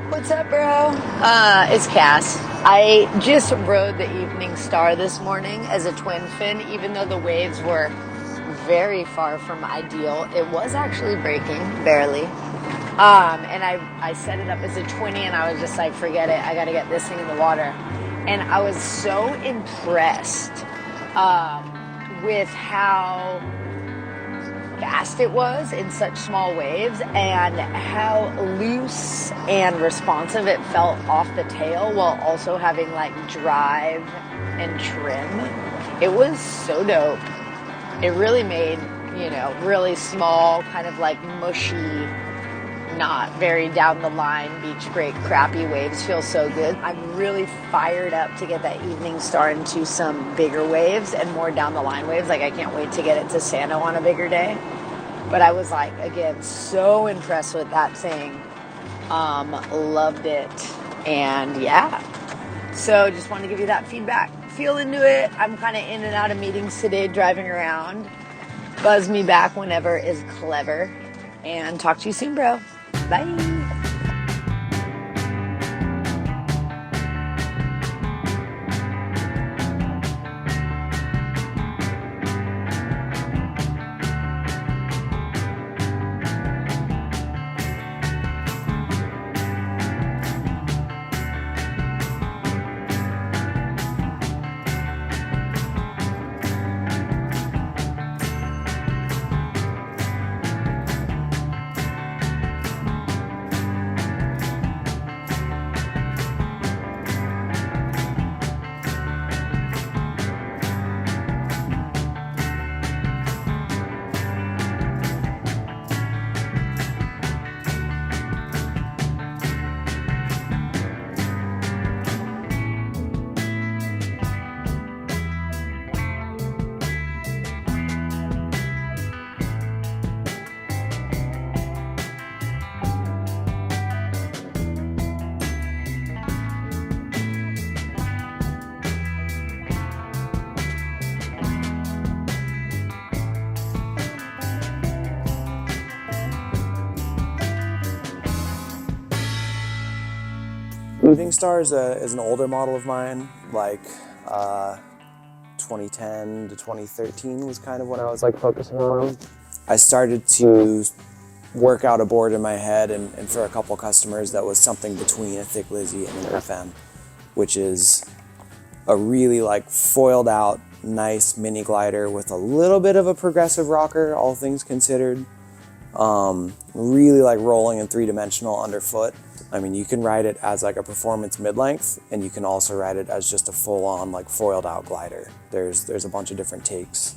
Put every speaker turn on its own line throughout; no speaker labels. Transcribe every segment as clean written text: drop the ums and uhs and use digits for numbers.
What's up, bro? It's Cass. I just rode the Evening Star this morning as a twin fin, even though the waves were very far from ideal. It was actually breaking, barely. And I set it up as a 20, and I was just like, forget it, I gotta get this thing in the water. And I was so impressed with how fast it was in such small waves and how loose and responsive it felt off the tail while also having like drive and trim. It was so dope. It really made, really small, kind of like mushy, not very down the line beach break crappy waves feel so good. I'm really fired up to get that Evening Star into some bigger waves and more down the line waves. Like I can't wait to get it to Sano on a bigger day. But I was like, again, so impressed with that thing. Loved it. And yeah. So just wanted to give you that feedback. Feel into it. I'm kind of in and out of meetings today driving around. Buzz me back whenever is clever. And talk to you soon, bro. Bye.
Evening Star is an older model of mine, like 2010 to 2013 was kind of when I was like focusing on them. I started to work out a board in my head, and for a couple customers that was something between a Thicklizzy and an FM, which is a really like foiled out, nice mini glider with a little bit of a progressive rocker, all things considered. Really like rolling and three-dimensional underfoot. I mean, you can ride it as like a performance mid-length, and you can also ride it as just a full-on like foiled out glider. There's a bunch of different takes,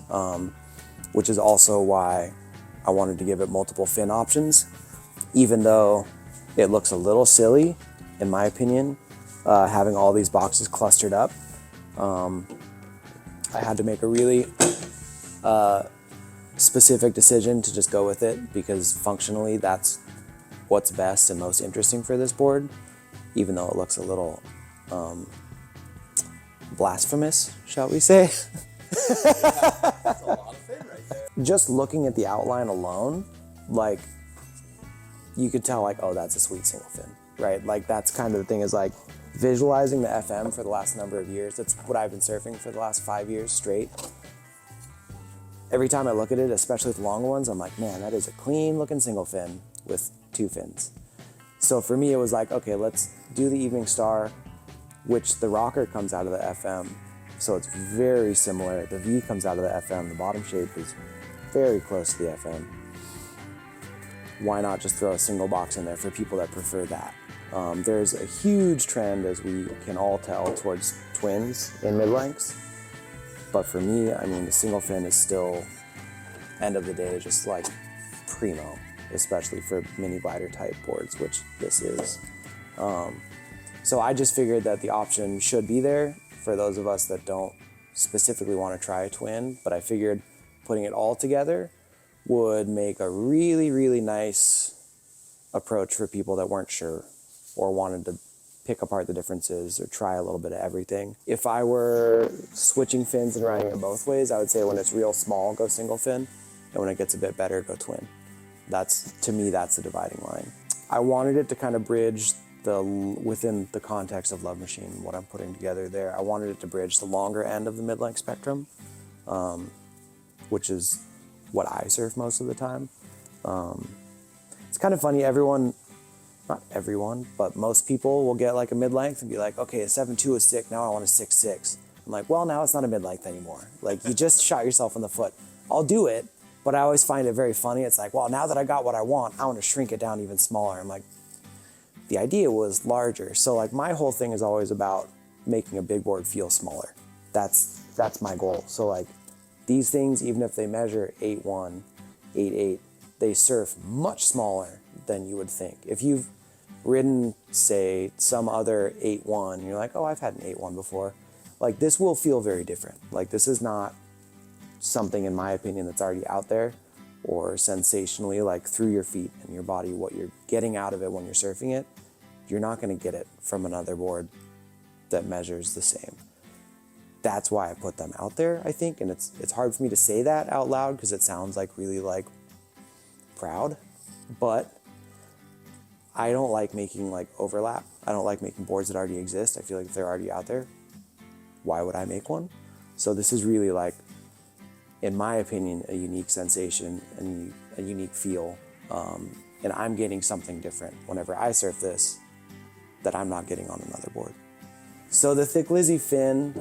which is also why I wanted to give it multiple fin options, even though it looks a little silly, in my opinion, having all these boxes clustered up. I had to make a really specific decision to just go with it, because functionally that's what's best and most interesting for this board, even though it looks a little blasphemous, shall we say.
That's a lot of fin right there.
Just looking at the outline alone, like, you could tell like, oh, that's a sweet single fin, right? Like, that's kind of the thing, is like visualizing the FM for the last number of years. That's what I've been surfing for the last 5 years straight. Every time I look at it, especially with longer ones, I'm like, man, that is a clean looking single fin with 2 fins. So for me, it was like, okay, let's do the Evening Star, which the rocker comes out of the FM. So it's very similar. The V comes out of the FM. The bottom shape is very close to the FM. Why not just throw a single box in there for people that prefer that? There's a huge trend, as we can all tell, towards twins in mid-lengths. But for me, I mean, the single fin is still, end of the day, just like primo, especially for mini glider type boards, which this is. So I just figured that the option should be there for those of us that don't specifically want to try a twin, but I figured putting it all together would make a really, really nice approach for people that weren't sure or wanted to pick apart the differences or try a little bit of everything. If I were switching fins and riding it both ways, I would say when it's real small, go single fin, and when it gets a bit better, go twin. To me, that's the dividing line. I wanted it to kind of bridge within the context of Love Machine, what I'm putting together there, I wanted it to bridge the longer end of the mid-length spectrum, which is what I surf most of the time. It's kind of funny, not everyone, but most people will get like a mid-length and be like, okay, a 7.2 is sick, now I want a 6.6. I'm like, well, now it's not a mid-length anymore. Like, you just shot yourself in the foot. I'll do it, but I always find it very funny. It's like, well, now that I got what I want, I want to shrink it down even smaller. I'm like, the idea was larger. So like my whole thing is always about making a big board feel smaller. That's my goal. So like these things, even if they measure 8.1, 8.8, they surf much smaller than you would think. If you've ridden, say, some other 8.1, and you're like, oh, I've had an 8.1 before, like this will feel very different. Like this is not something, in my opinion, that's already out there or sensationally like through your feet and your body, what you're getting out of it when you're surfing it, you're not going to get it from another board that measures the same. That's why I put them out there, I think, and it's hard for me to say that out loud because it sounds like really like proud, but I don't like making like overlap. I don't like making boards that already exist. I feel like if they're already out there, why would I make one? So this is really like, in my opinion, a unique sensation and a unique feel, and I'm getting something different whenever I surf this that I'm not getting on another board. So the Thicklizzy fin,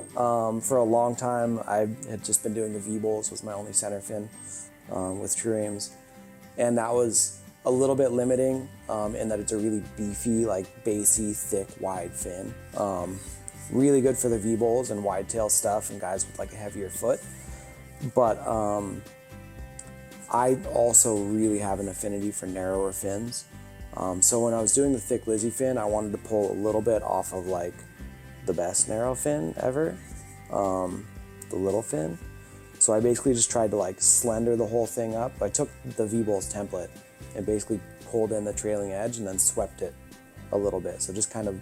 for a long time, I had just been doing the V-bowls, was my only center fin with True Ames. And that was a little bit limiting in that it's a really beefy, like bassy, thick, wide fin. Really good for the V-bowls and wide tail stuff and guys with like a heavier foot. But I also really have an affinity for narrower fins. So when I was doing the Thicklizzy fin, I wanted to pull a little bit off of like the best narrow fin ever, the little fin. So I basically just tried to like slender the whole thing up. I took the V-bowls template and basically pulled in the trailing edge and then swept it a little bit. So just kind of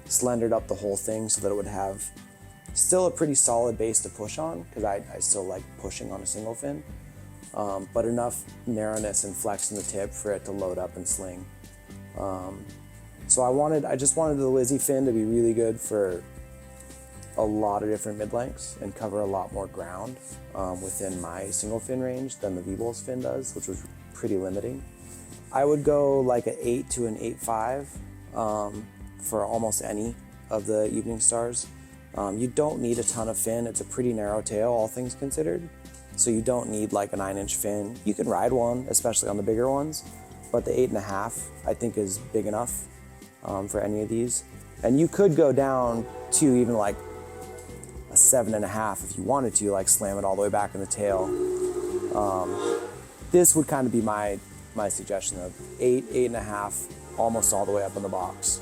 slendered up the whole thing so that it would have still a pretty solid base to push on, because I still like pushing on a single fin, but enough narrowness and flex in the tip for it to load up and sling. So I just wanted the Lizzy fin to be really good for a lot of different mid-lengths and cover a lot more ground within my single fin range than the V-Bowls fin does, which was pretty limiting. I would go like an 8 to an 8.5 for almost any of the Evening Stars. You don't need a ton of fin. It's a pretty narrow tail, all things considered. So you don't need like a 9-inch fin. You can ride one, especially on the bigger ones, but the 8.5 I think is big enough for any of these. And you could go down to even like a 7.5 if you wanted to, like slam it all the way back in the tail. This would kind of be my suggestion of 8, 8.5, almost all the way up in the box.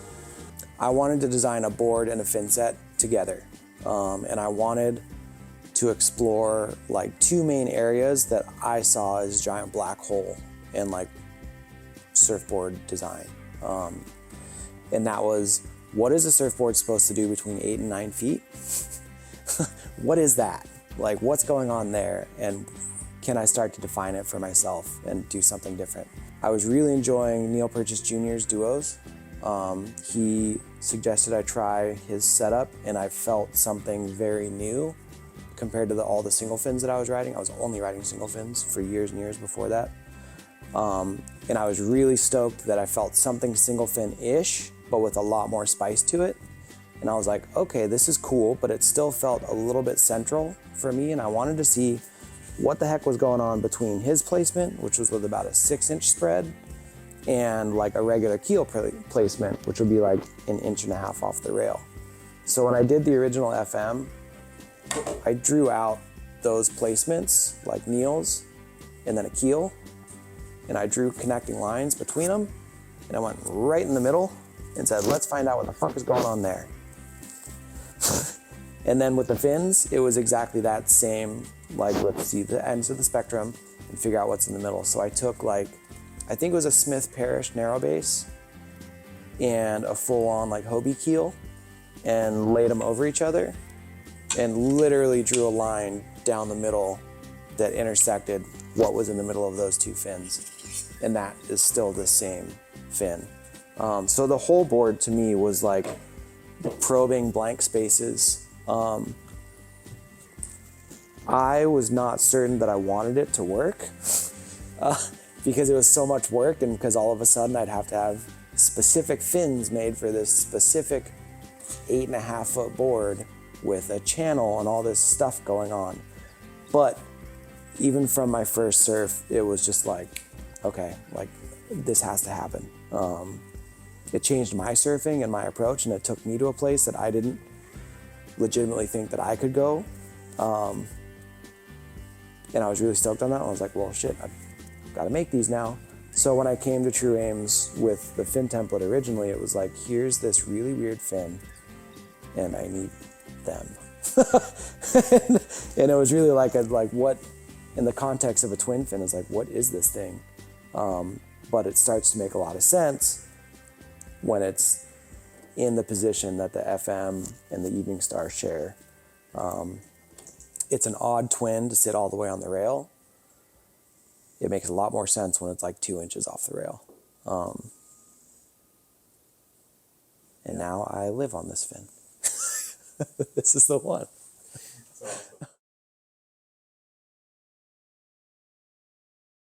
I wanted to design a board and a fin set together, and I wanted to explore like two main areas that I saw as giant black hole in like surfboard design, and that was, what is a surfboard supposed to do between 8 and 9 feet? What is that? Like, what's going on there? And can I start to define it for myself and do something different? I was really enjoying Neil Purchase Jr.'s duos. He suggested I try his setup, and I felt something very new compared to all the single fins that I was riding. I was only riding single fins for years and years before that. And I was really stoked that I felt something single fin-ish, but with a lot more spice to it. And I was like, okay, this is cool, but it still felt a little bit central for me, and I wanted to see what the heck was going on between his placement, which was with about a 6-inch spread, and like a regular keel placement, which would be like an 1.5 inches off the rail. So when I did the original FM, I drew out those placements, like Neil's, and then a keel, and I drew connecting lines between them, and I went right in the middle and said, let's find out what the fuck is going on there. And then with the fins, it was exactly that same, like, let's see the ends of the spectrum and figure out what's in the middle. So I took like, I think it was a Smith Parrish narrow base and a full-on like Hobie keel, and laid them over each other and literally drew a line down the middle that intersected what was in the middle of those two fins. And that is still the same fin. So the whole board to me was like probing blank spaces. I was not certain that I wanted it to work because it was so much work, and because all of a sudden I'd have to have specific fins made for this specific 8.5 foot board with a channel and all this stuff going on. But even from my first surf, it was just like, okay, like this has to happen. It changed my surfing and my approach, and it took me to a place that I didn't legitimately think that I could go. And I was really stoked on that. I was like, well, shit, I've got to make these now. So when I came to True Ames with the fin template originally, it was like, here's this really weird fin, and I need them. and it was really like what, in the context of a twin fin, is like, what is this thing? But it starts to make a lot of sense when it's in the position that the FM and the Evening Star share. It's an odd twin to sit all the way on the rail. It makes a lot more sense when it's like 2 inches off the rail. And now I live on this fin. This is the one.